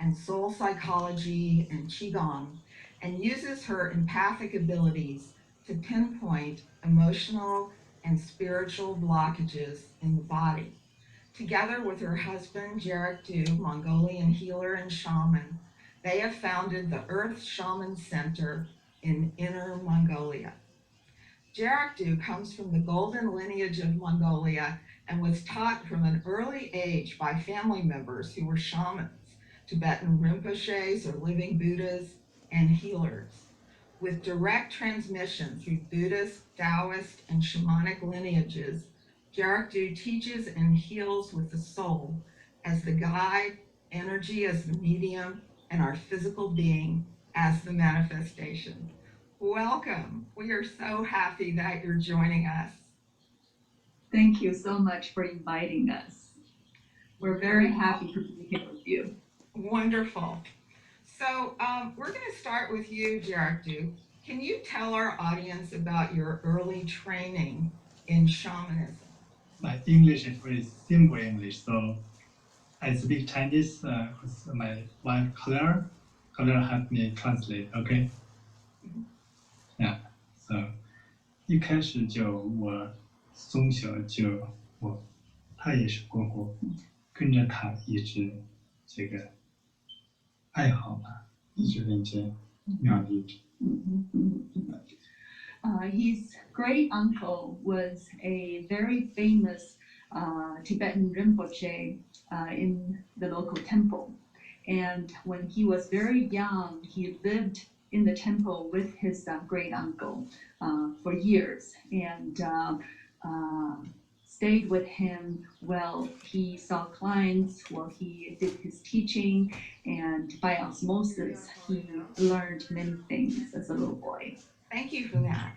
and soul psychology and Qigong, and uses her empathic abilities to pinpoint emotional and spiritual blockages in the body. Together with her husband, Jarek Du, Mongolian healer and shaman, they have founded the Earth Shaman Center in Inner Mongolia. Jarek Du comes from the golden lineage of Mongolia and was taught from an early age by family members who were shamans, Tibetan Rinpoches or living Buddhas, and healers. With direct transmission through Buddhist, Taoist, and shamanic lineages, Jarek Du teaches and heals with the soul as the guide, energy as the medium, and our physical being as the manifestation. Welcome. We are so happy that you're joining us. Thank you so much for inviting us. We're very happy to be here with you. Wonderful. So we're going to start with you, Jarek Du. Can you tell our audience about your early training in shamanism? My English is very simple English, so I speak Chinese with my wife Claire. Claire helped me translate, okay? Yeah, so 一开始就我从小就他也是过户，跟着他一直这个爱好吧，一直认真妙力。His great uncle was a very famous Tibetan Rinpoche in the local temple. And when he was very young, he lived in the temple with his great uncle for years and stayed with him while he saw clients, while he did his teaching, and by osmosis, he learned many things as a little boy. Thank you for that.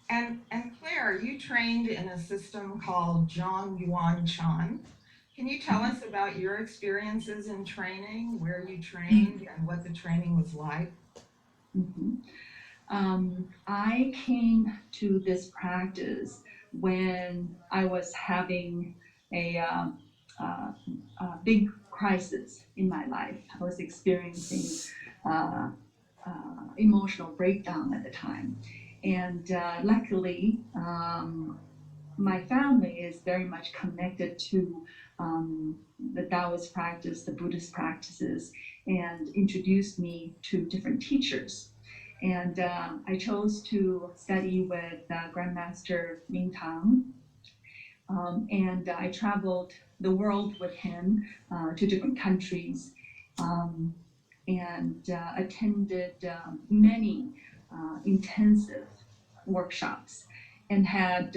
And Claire, you trained in a system called Zhang Yuan Chan. Can you tell us about your experiences in training, where you trained, and what the training was like? I came to this practice when I was having a big crisis in my life. I was experiencing emotional breakdown at the time. And luckily, my family is very much connected to the Taoist practice, the Buddhist practices, and introduced me to different teachers. And I chose to study with Grandmaster Ming Tang. And I traveled the world with him to different countries and attended many intensive workshops and had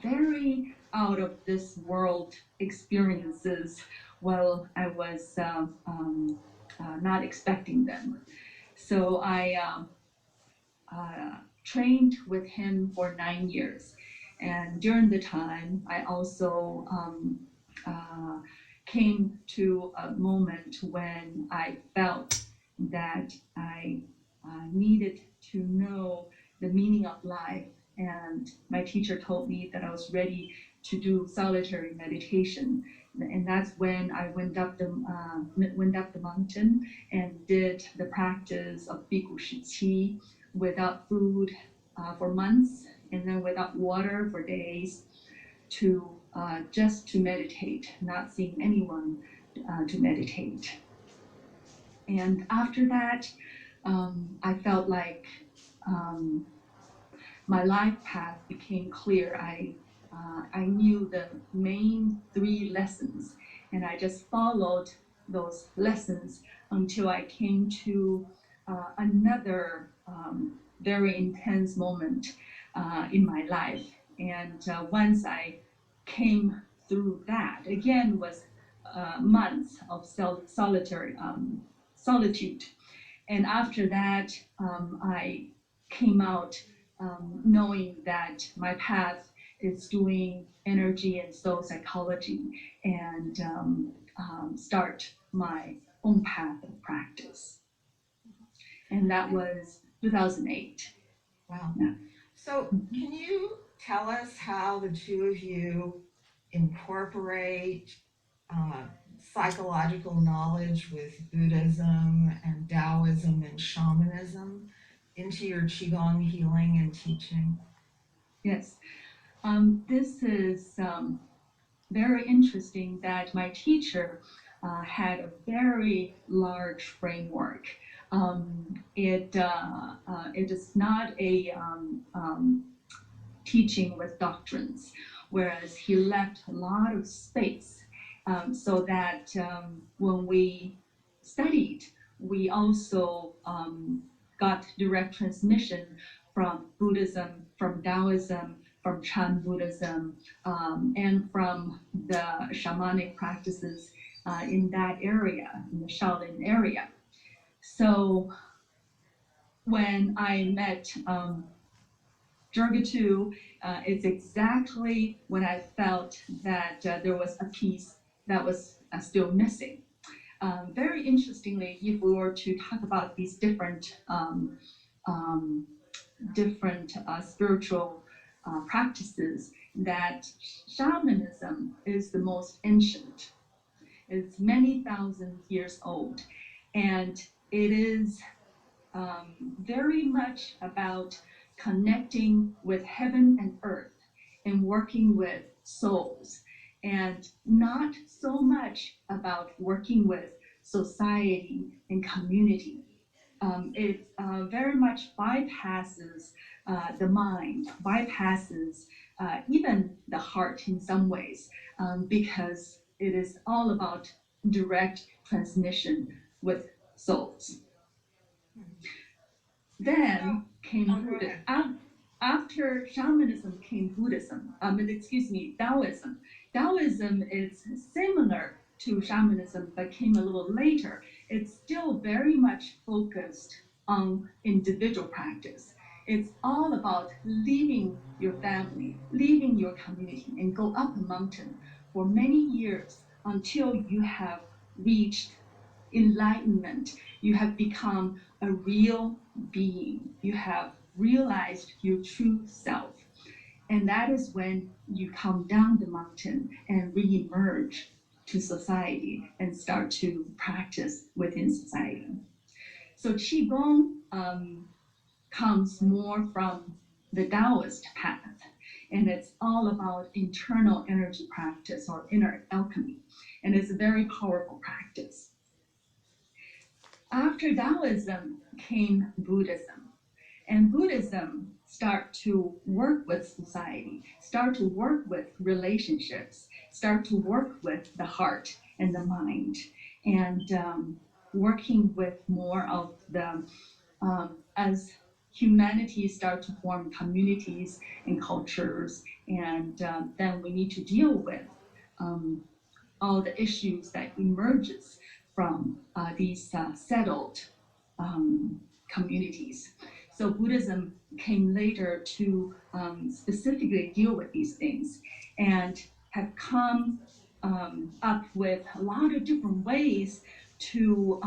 very out of this world experiences while I was not expecting them. So I trained with him for 9 years. And during the time, I also came to a moment when I felt that I needed to know the meaning of life. And my teacher told me that I was ready to do solitary meditation. And that's when I went up the mountain and did the practice of Bhikkhu Shiqi without food for months, and then without water for days, to just to meditate, not seeing anyone to meditate. And after that, I felt like my life path became clear. I knew the main 3 lessons, and I just followed those lessons until I came to another very intense moment in my life. And once I came through that, again was months of solitude. And after that, I came out knowing that my path is doing energy and soul psychology and start my own path of practice. And that was 2008. Wow. Yeah. So can you tell us how the two of you incorporate psychological knowledge with Buddhism and Taoism and Shamanism into your Qigong healing and teaching? Yes. This is very interesting that my teacher had a very large framework. It is not a teaching with doctrines, whereas he left a lot of space so that when we studied, we also got direct transmission from Buddhism, from Taoism, from Chan Buddhism, and from the shamanic practices in that area, in the Shaolin area. So when I met Jurgatu, it's exactly when I felt that there was a piece that was still missing. Very interestingly, if we were to talk about these different spiritual practices, that shamanism is the most ancient. It's many thousand years old, and it is very much about connecting with heaven and earth and working with souls, and not so much about working with society and community. It very much bypasses the mind, bypasses even the heart in some ways, because it is all about direct transmission with souls. Then came Buddhism. After shamanism came Buddhism. Taoism. Taoism is similar to shamanism, but came a little later. It's still very much focused on individual practice. It's all about leaving your family, leaving your community, and go up a mountain for many years until you have reached enlightenment. You have become a real being. You have realized your true self. And that is when you come down the mountain and re-emerge to society and start to practice within society. So Qigong comes more from the Taoist path, and it's all about internal energy practice or inner alchemy, and it's a very powerful practice. After Taoism came Buddhism, and Buddhism start to work with society, start to work with relationships, start to work with the heart and the mind, and working with more of the, as humanity start to form communities and cultures, and then we need to deal with all the issues that emerges from these settled communities. So Buddhism came later to specifically deal with these things, and have come up with a lot of different ways to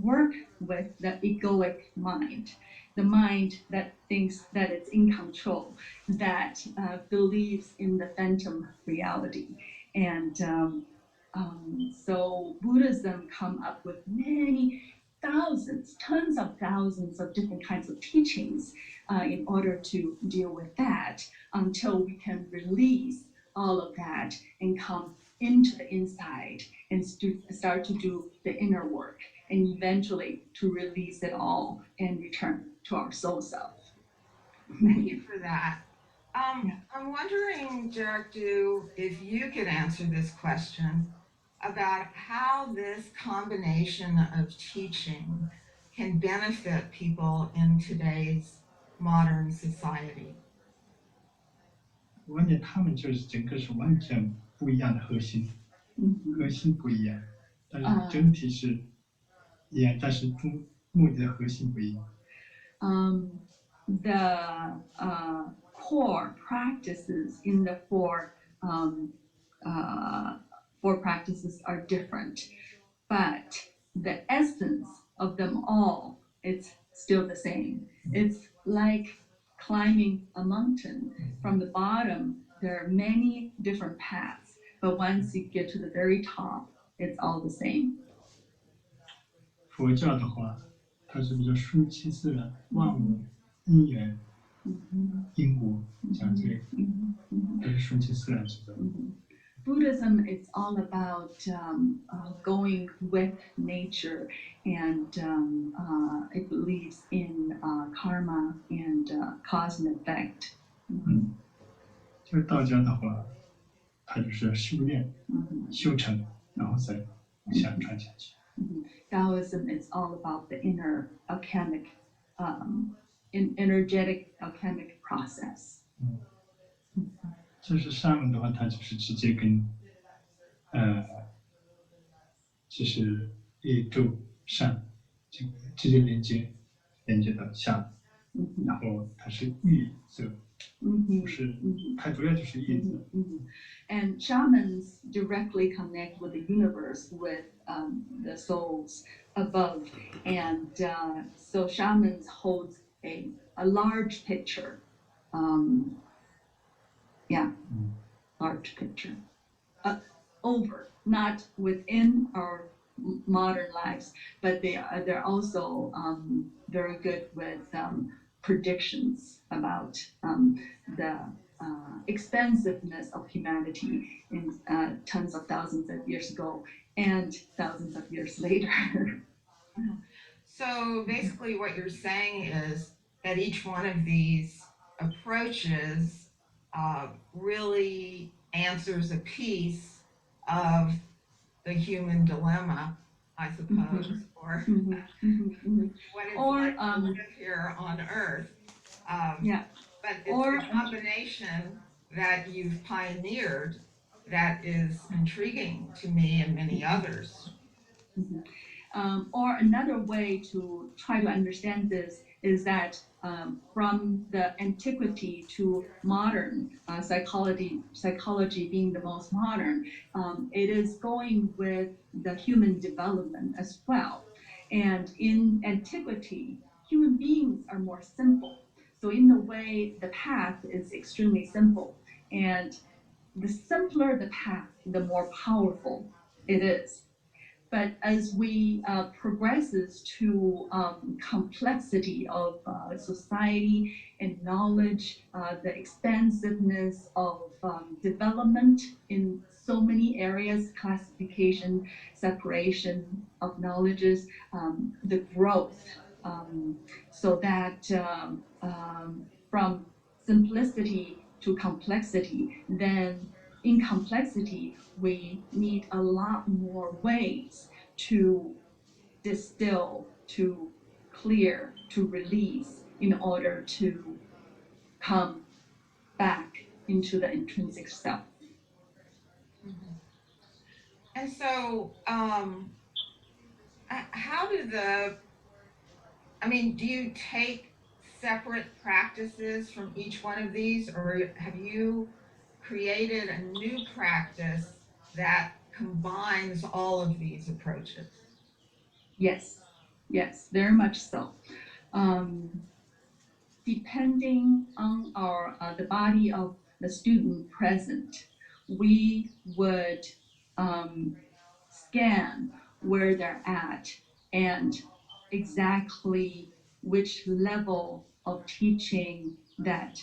work with the egoic mind, the mind that thinks that it's in control, that believes in the phantom reality. And so Buddhism come up with many thousands, tons of thousands of different kinds of teachings in order to deal with that, until we can release all of that and come into the inside and start to do the inner work, and eventually to release it all and return to our soul self. Thank you for that. I'm wondering, Jagdu, if you could answer this question about how this combination of teaching can benefit people in today's modern society. 我感觉他们就是整个是完全不一样的核心，核心不一样，但是整体是一样，但是目的的核心不一样。The core practices in the four practices are different, but the essence of them all, it's still the same. It's like climbing a mountain. From the bottom, there are many different paths, but once you get to the very top, it's all the same. 佛教的话，它是比较顺其自然，万物因缘 因果，讲这个都是顺其自然之的。Buddhism is all about going with nature, and it believes in karma and cause and effect. 就是道家的话，它就是修炼、修成，然后再往下传下去。Taoism is all about the inner alchemic, energetic alchemic process. 就是上面的话，它就是直接跟就是宇宙上这个直接连接到下，然后它是欲色，不是它主要就是欲色。And shamans directly connect with the universe, with the souls above, and so shamans hold a large picture, large picture, over, not within our modern lives, but they're also very good with predictions about the expansiveness of humanity in tons of thousands of years ago and thousands of years later. So basically what you're saying is that each one of these approaches really answers a piece of the human dilemma, I suppose, or what it's like to live here on Earth. But it's a combination that you've pioneered that is intriguing to me and many others. Or another way to try to understand this is that from the antiquity to modern psychology being the most modern, it is going with the human development as well. And in antiquity, human beings are more simple. So in a way, the path is extremely simple. And the simpler the path, the more powerful it is. But as we progresses to complexity of society and knowledge, the expansiveness of development in so many areas, classification, separation of knowledges, the growth, so that from simplicity to complexity, then in complexity, we need a lot more ways to distill, to clear, to release in order to come back into the intrinsic self. And so, how do do you take separate practices from each one of these, or have you created a new practice that combines all of these approaches? Yes, very much so. Depending on the body of the student present, we would scan where they're at and exactly which level of teaching that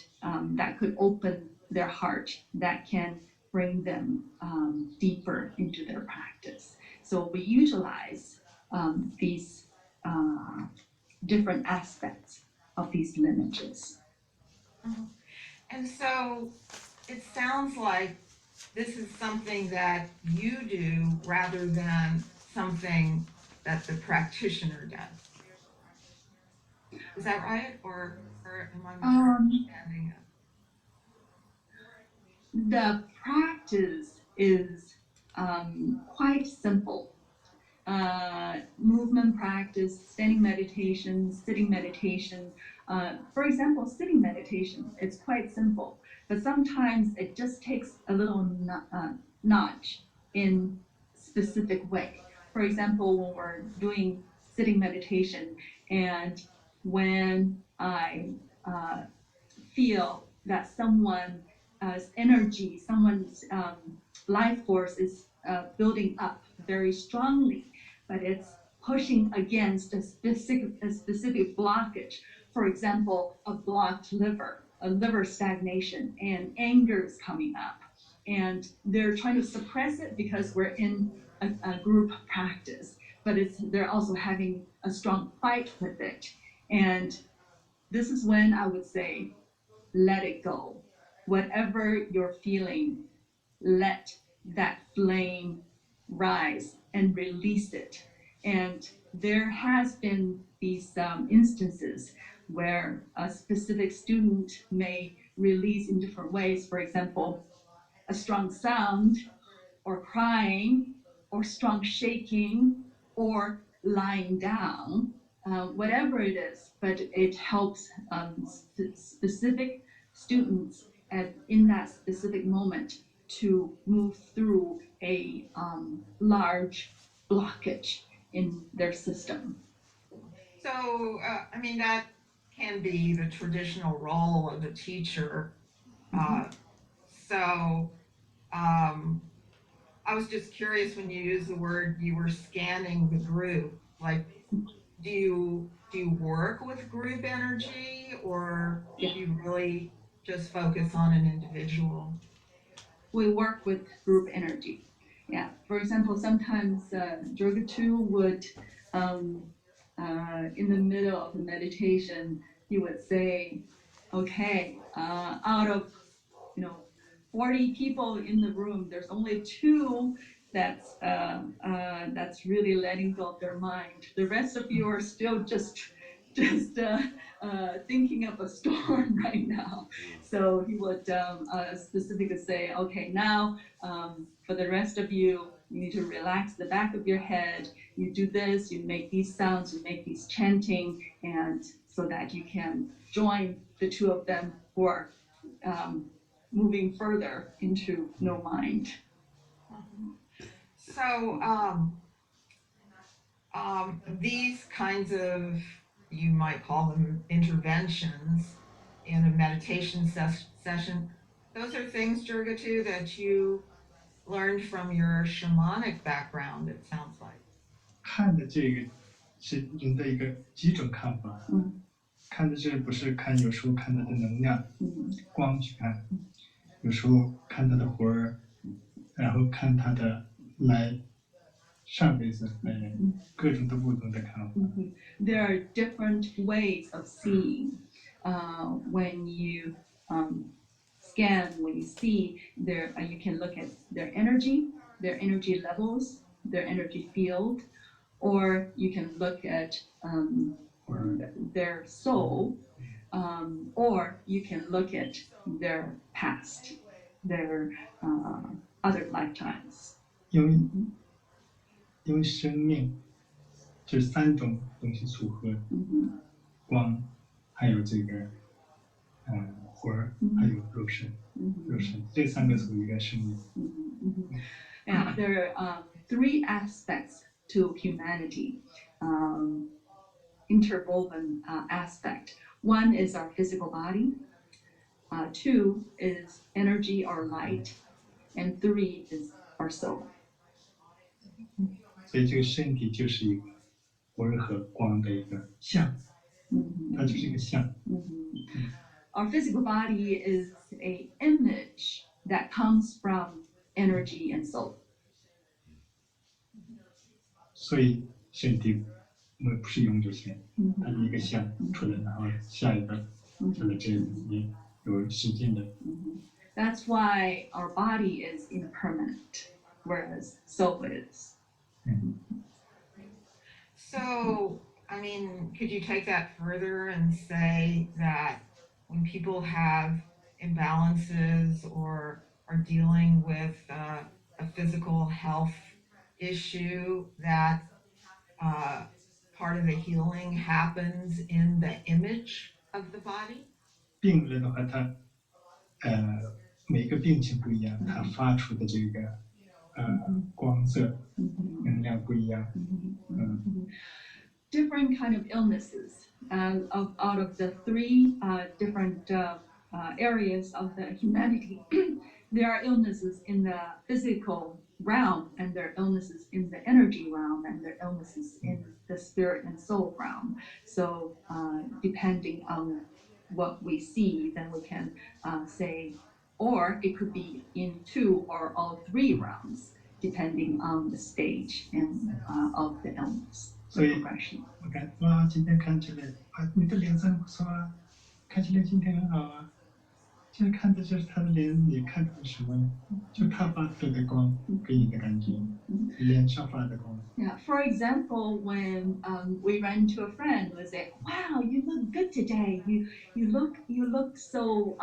could open their heart, that can bring them deeper into their practice. So we utilize these different aspects of these lineages. And so it sounds like this is something that you do rather than something that the practitioner does. Is that right? Or am I misunderstanding it? The practice is quite simple. Movement practice, standing meditation, sitting meditation. For example, sitting meditation, it's quite simple, but sometimes it just takes a little nudge in specific way. For example, when we're doing sitting meditation, and when I feel that someone's energy, someone's life force is building up very strongly, but it's pushing against a specific blockage. For example, a blocked liver, a liver stagnation, and anger is coming up. And they're trying to suppress it because we're in a group practice, but they're also having a strong fight with it. And this is when I would say, let it go. Whatever you're feeling, let that flame rise and release it. And there has been these instances where a specific student may release in different ways. For example, a strong sound, or crying, or strong shaking, or lying down, whatever it is, but it helps specific students in that specific moment to move through a large blockage in their system. So, I mean, that can be the traditional role of the teacher. So, I was just curious when you used the word you were scanning the group. Like, do you work with group energy, or do you really just focus on an individual? We work with group energy. Yeah. For example, sometimes Jurgatu would, in the middle of the meditation, he would say, "Okay, out of 40 people in the room, there's only 2 that's really letting go of their mind. The rest of you are still just thinking of a storm right now." So he would specifically say, "Okay, now for the rest of you, you need to relax the back of your head. You do this, you make these sounds, you make these chanting, and so that you can join the 2 of them who are moving further into no mind." So, these kinds of, you might call them interventions in a meditation session, those are things, Jurgatu, that you learned from your shamanic background, it sounds like. 看的这个是人的一个几种看法，看的这不是看，有时候看它的能量光去看，有时候看它的魂儿，然后看它的来上辈子来各种的不同的看法。There are different ways of seeing. When you scan, when you see, you can look at their energy levels, their energy field, or you can look at their soul, or you can look at their past, their other lifetimes. 因为生命这3种东西组合，光，还有这个魂儿，还有肉身，这3个属于一个生命。Yeah, there are 3 aspects to humanity, interwoven aspect. 1 is our physical body, 2 is energy or light, and 3 is our soul. 所以这个身体就是一个魂和光的一个像，它就是一个像。Our physical body is an image that comes from energy and soul. 所以身体我们不是永久性，它是一个像出来，然后下一个出来，这也有时间的。That's why our body is impermanent, whereas soul is. So, I mean, could you take that further and say that when people have imbalances or are dealing with a physical health issue, that part of the healing happens in the image of the body? 病人的话，他每个病情不一样，他发出的这个光色能量不一样。Different kind of illnesses. Out of the 3 different areas of the humanity, there are illnesses in the physical realm, and their illnesses in the energy realm, and their illnesses in the spirit and soul realm. So depending on what we see, then we can say, or it could be in 2 or all 3 realms, depending on the stage and of the illness, the progression. 我看哇，今天看起来啊，你的脸色很不错啊，看起来今天很好啊。其实看的就是他的脸，你看到的什么呢？就他发出的光给你的感觉，脸上发的光。Yeah. For example, when we run into a friend, we say, "Wow, you look good today. You look so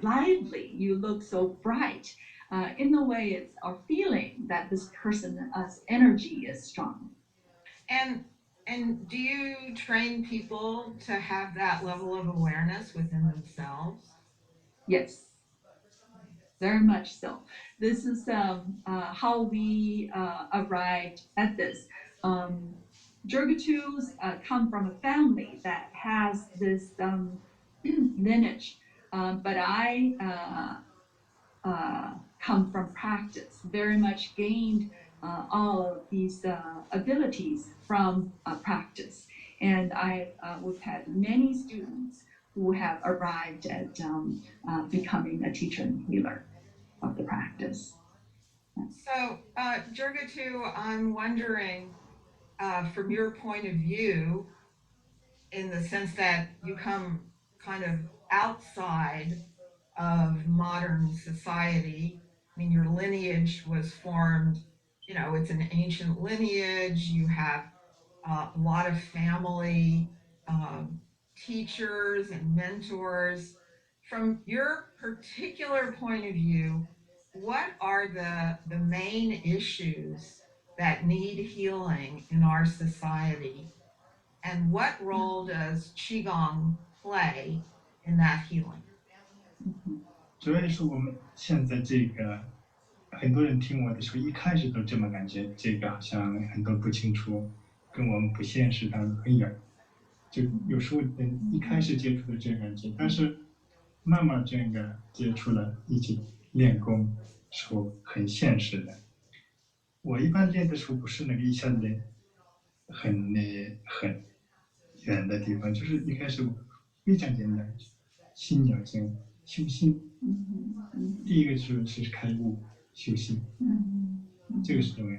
lively. You look so bright." In a way, it's our feeling that this person's energy is strong. And do you train people to have that level of awareness within themselves? Yes, very much so. This is how we arrived at this. Jurgatus come from a family that has this lineage, but I come from practice, very much gained all of these abilities from practice. And we've had many students who have arrived at becoming a teacher and healer of the practice. So, Jurgatu, I'm wondering, from your point of view, in the sense that you come kind of outside of modern society. I mean, your lineage was formed, it's an ancient lineage. You have a lot of family teachers and mentors. From your particular point of view, what are the main issues that need healing in our society? And what role does Qigong play in that healing? 主要是我们现在这个，很多人听我的时候，一开始都这么感觉，这个好像很多不清楚，跟我们不现实当中很远。就有时候一开始接触的这个感觉，但是慢慢这个接触了，一起练功时候很现实的。我一般练的时候不是那个一下子很远的地方，就是一开始非常简单，心养性修心。第一个是开悟修心，这个是重要。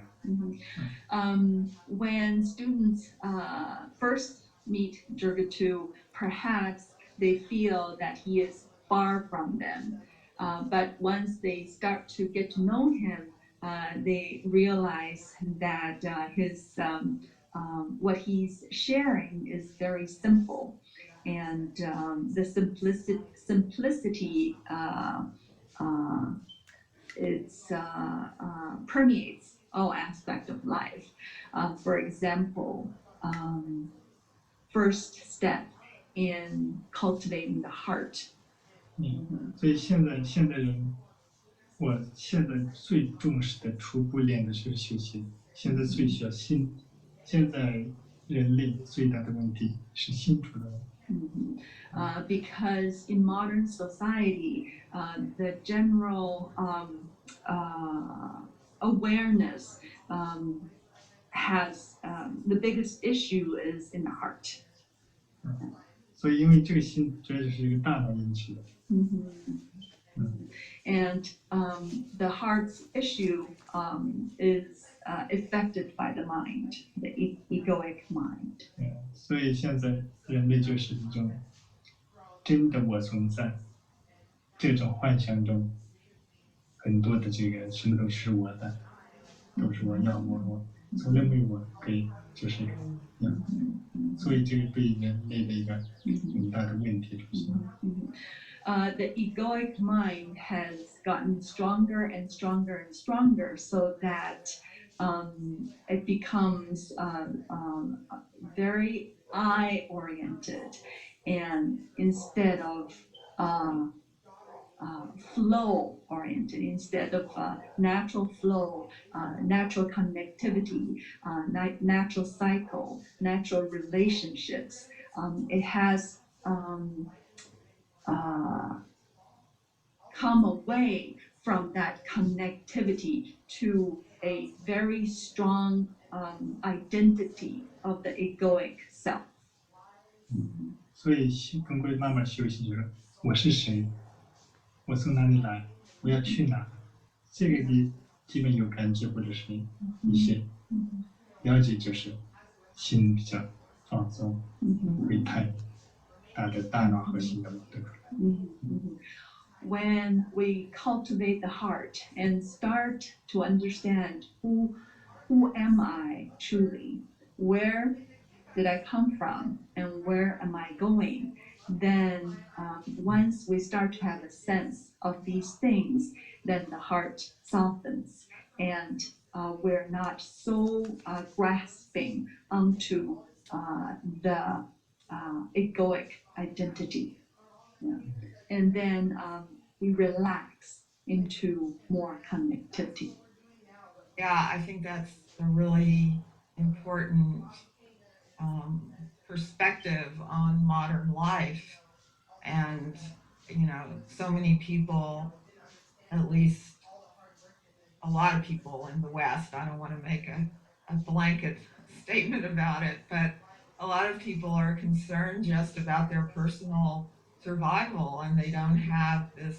When students first meet Jurgatu, perhaps they feel that he is far from them. But once they start to get to know him, they realize that what he's sharing is very simple, and the simplicity permeates all aspects of life. For example, first step in cultivating the heart. 所以现在人，我现在最重视的初步练的是修心，现在最需要心。现在人类最大的问题是心出了问题。Because in modern society, the general awareness has the biggest issue is in the heart. 所以因为这个心主要是一个大脑引起的。And the heart's issue is affected by the mind, the egoic mind. 所以现在人类就是一种真的我存在，这种幻想中，很多的这个什么都是我的，都是我要我，从来没有我可以就是所以这个对人类的一个很大的问题出现。The egoic mind has gotten stronger and stronger and stronger, so that it becomes very I-oriented, and instead of flow-oriented, instead of natural flow, natural connectivity, natural cycle, natural relationships, it has come away from that connectivity to a very strong identity of the egoic self. 所以跟归慢慢修行就是我是谁，我从哪里来，我要去哪，这个的基本有感知或者是一些了解，就是心比较放松，会太大的大脑和心的矛盾。When we cultivate the heart and start to understand who am I truly, where did I come from, and where am I going, then once we start to have a sense of these things, then the heart softens, and we're not so grasping onto the egoic identity. Yeah. And then we relax into more connectivity. Yeah, I think that's a really important perspective on modern life. And, so many people, at least a lot of people in the West, I don't want to make a blanket statement about it, but a lot of people are concerned just about their personal survival, and they don't have this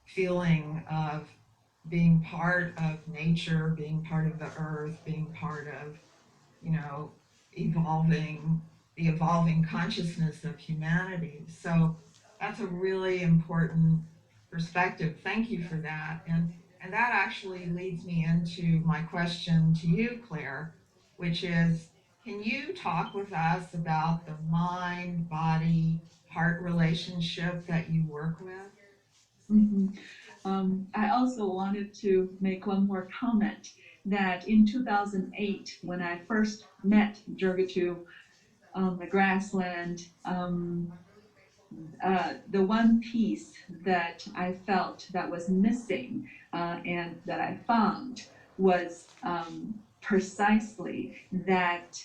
feeling of being part of nature, being part of the earth, being part of, the evolving consciousness of humanity. So that's a really important perspective. Thank you for that. And that actually leads me into my question to you, Claire, which is, can you talk with us about the mind, body, heart relationship that you work with? I also wanted to make one more comment that in 2008, when I first met Jurgachu on the grassland, the one piece that I felt that was missing and that I found was precisely that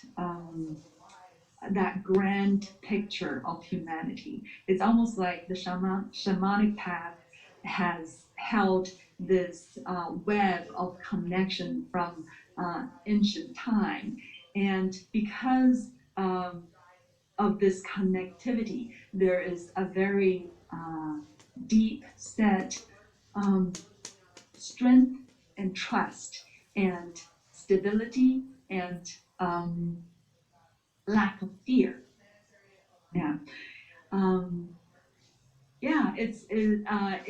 that grand picture of humanity. It's almost like the shamanic path has held this web of connection from ancient time. And because of this connectivity, there is a very deep set strength and trust and stability and lack of fear. Yeah.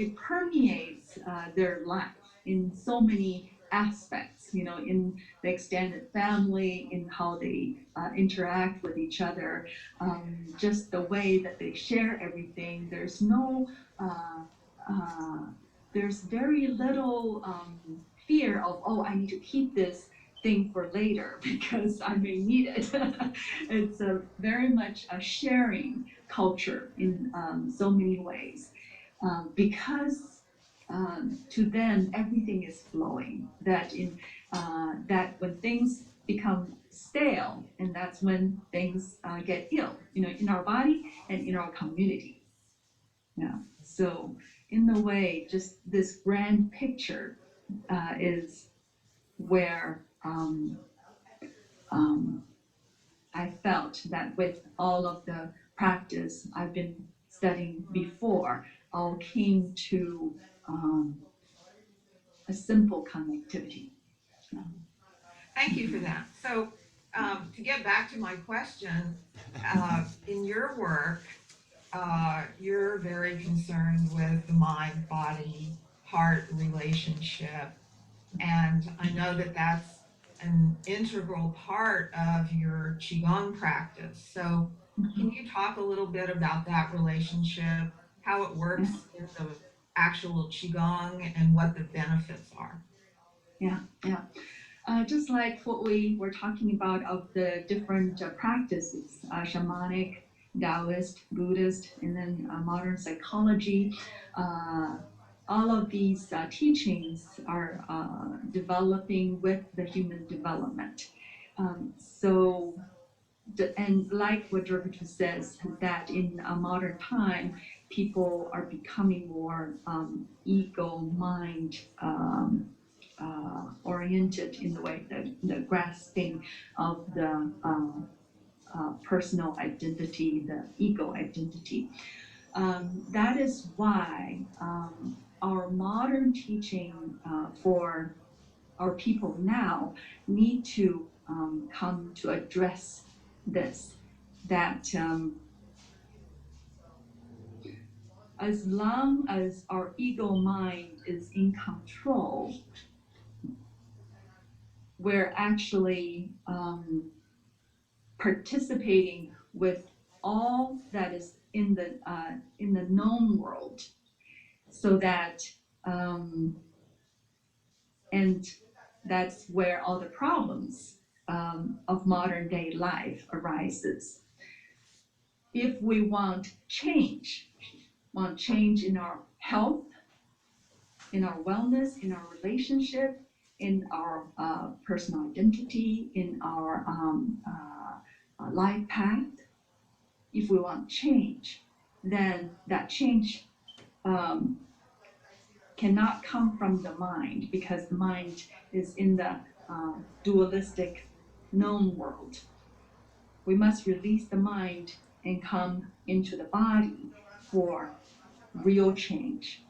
It permeates their life in so many aspects, in the extended family, in how they interact with each other, just the way that they share everything. There's very little fear of, I need to keep this thing for later because I may need it. It's very much a sharing culture in so many ways, because to them everything is flowing. That when things become stale, and that's when things get ill, in our body and in our community. Yeah. So in a way, just this grand picture is where I felt that with all of the practice I've been studying before, all came to a simple connectivity. Thank you for that. So to get back to my question, in your work, you're very concerned with the mind, body, heart relationship. And I know that that's an integral part of your Qigong practice. So can you talk a little bit about that relationship, how it works in the actual Qigong, and what the benefits are? Yeah. Just like what we were talking about of the different practices, shamanic, Taoist, Buddhist, and then modern psychology, all of these teachings are developing with the human development. So and like what Rinpoche says, that in a modern time, people are becoming more ego mind oriented in the way that the grasping of the personal identity, the ego identity. That is why our modern teaching for our people now need to come to address this, that as long as our ego mind is in control, we're actually participating with all that is in the known world, so that and that's where all the problems of modern day life arises. If we want change in our health, in our wellness, in our relationship, in our personal identity, in our life path, if we want change, then that change cannot come from the mind, because the mind is in the dualistic known world. We must release the mind and come into the body for real change,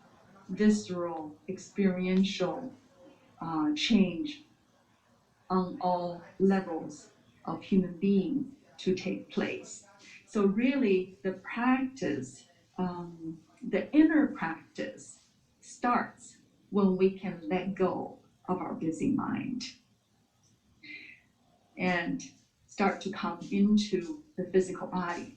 visceral, experiential change on all levels of human being to take place. So really the practice, the inner practice starts when we can let go of our busy mind and start to come into the physical body.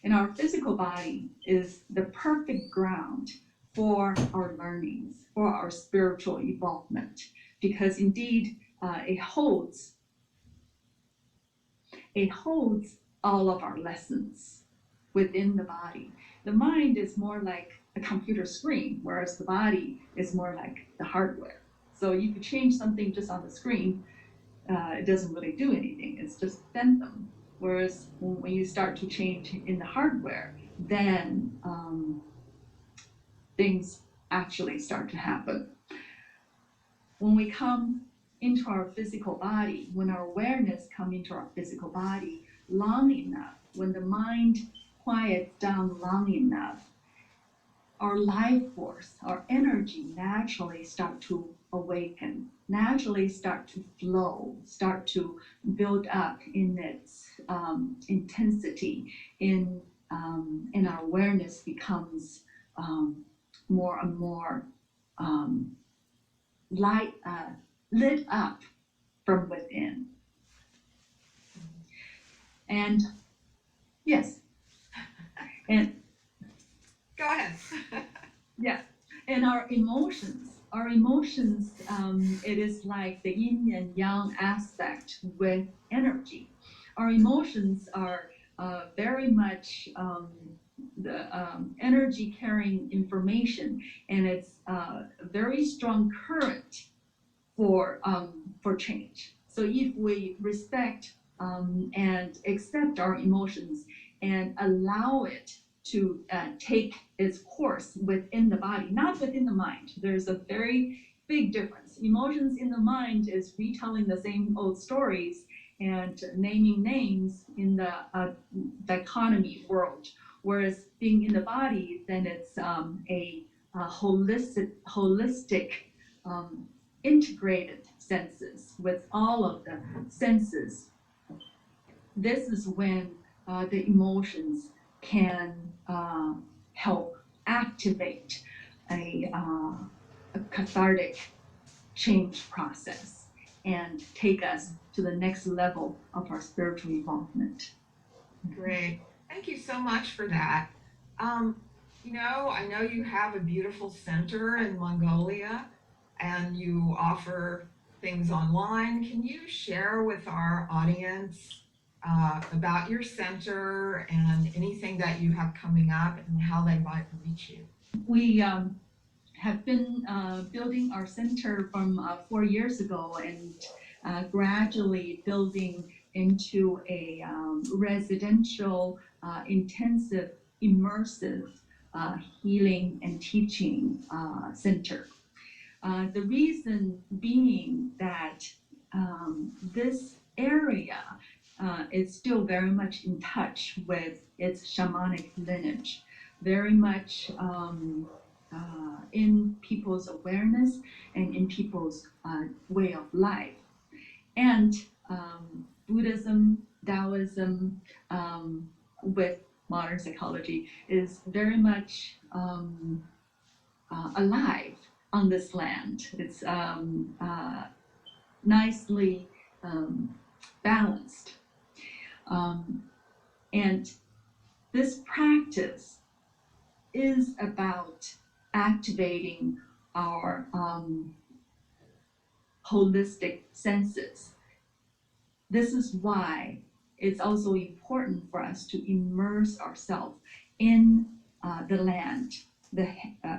And our physical body is the perfect ground for our learnings, for our spiritual evolvement, because indeed it holds all of our lessons within the body. The mind is more like a computer screen, whereas the body is more like the hardware. So you could change something just on the screen, it doesn't really do anything, it's just phantom. Whereas when you start to change in the hardware, then things actually start to happen. When we come into our physical body, when our awareness comes into our physical body long enough, when the mind quiets down long enough, our life force, our energy naturally start to awaken, naturally start to flow, start to build up in its intensity, and our awareness becomes more and more lit up from within. And yes, and Go ahead. yeah, and our emotions, it is like the yin and yang aspect with energy. Our emotions are very much the energy carrying information, and it's a very strong current for change. So if we respect and accept our emotions and allow it to take its course within the body, not within the mind. There's a very big difference. Emotions in the mind is retelling the same old stories and naming names in the dichotomy world, whereas being in the body, then it's a holistic integrated senses with all of the senses. This is when the emotions can help activate a cathartic change process and take us to the next level of our spiritual involvement. Great. Thank you so much for that. I know you have a beautiful center in Mongolia and you offer things online. Can you share with our audience about your center and anything that you have coming up and how they might reach you? We have been building our center from 4 years ago and gradually building into a residential, intensive, immersive healing and teaching center. The reason being that this area is still very much in touch with its shamanic lineage, very much in people's awareness and in people's way of life. And Buddhism, Taoism, with modern psychology is very much alive on this land. It's nicely balanced. And this practice is about activating our holistic senses. This is why it's also important for us to immerse ourselves in the land,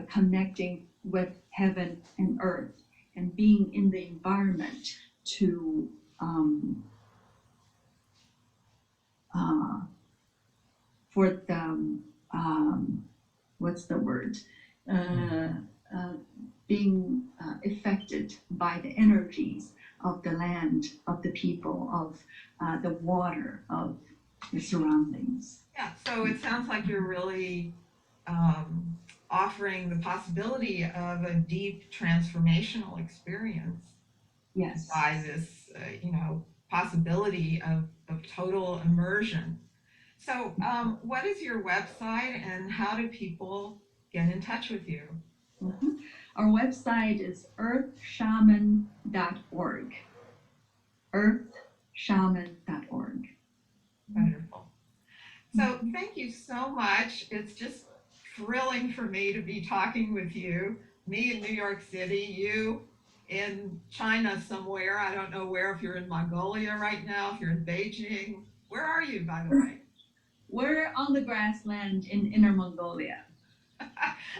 connecting with heaven and earth, and being in the environment to for the what's the word? Being affected by the energies of the land, of the people, of the water, of the surroundings. Yeah, so it sounds like you're really offering the possibility of a deep transformational experience. Yes. By this, possibility of total immersion. So, what is your website and how do people get in touch with you? Mm-hmm. Our website is earthshaman.org. Earthshaman.org. Wonderful. So, thank you so much. It's just thrilling for me to be talking with you. Me in New York City, you in China somewhere. I don't know where, if you're in Mongolia right now, if you're in Beijing. Where are you, by the way? We're on the grassland in Inner Mongolia.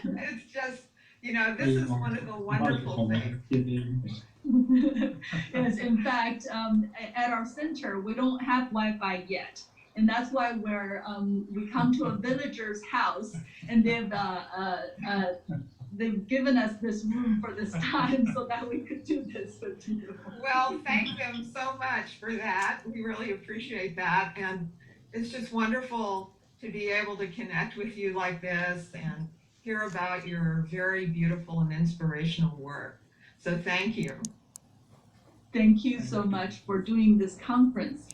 It's just, this is one of the wonderful things. Yes, in fact, at our center, we don't have Wi-Fi yet. And that's why we come to a villager's house, and they've given us this room for this time so that we could do this with you. Well, thank them so much for that. We really appreciate that. And it's just wonderful to be able to connect with you like this and hear about your very beautiful and inspirational work. So thank you. Thank you so much for doing this conference.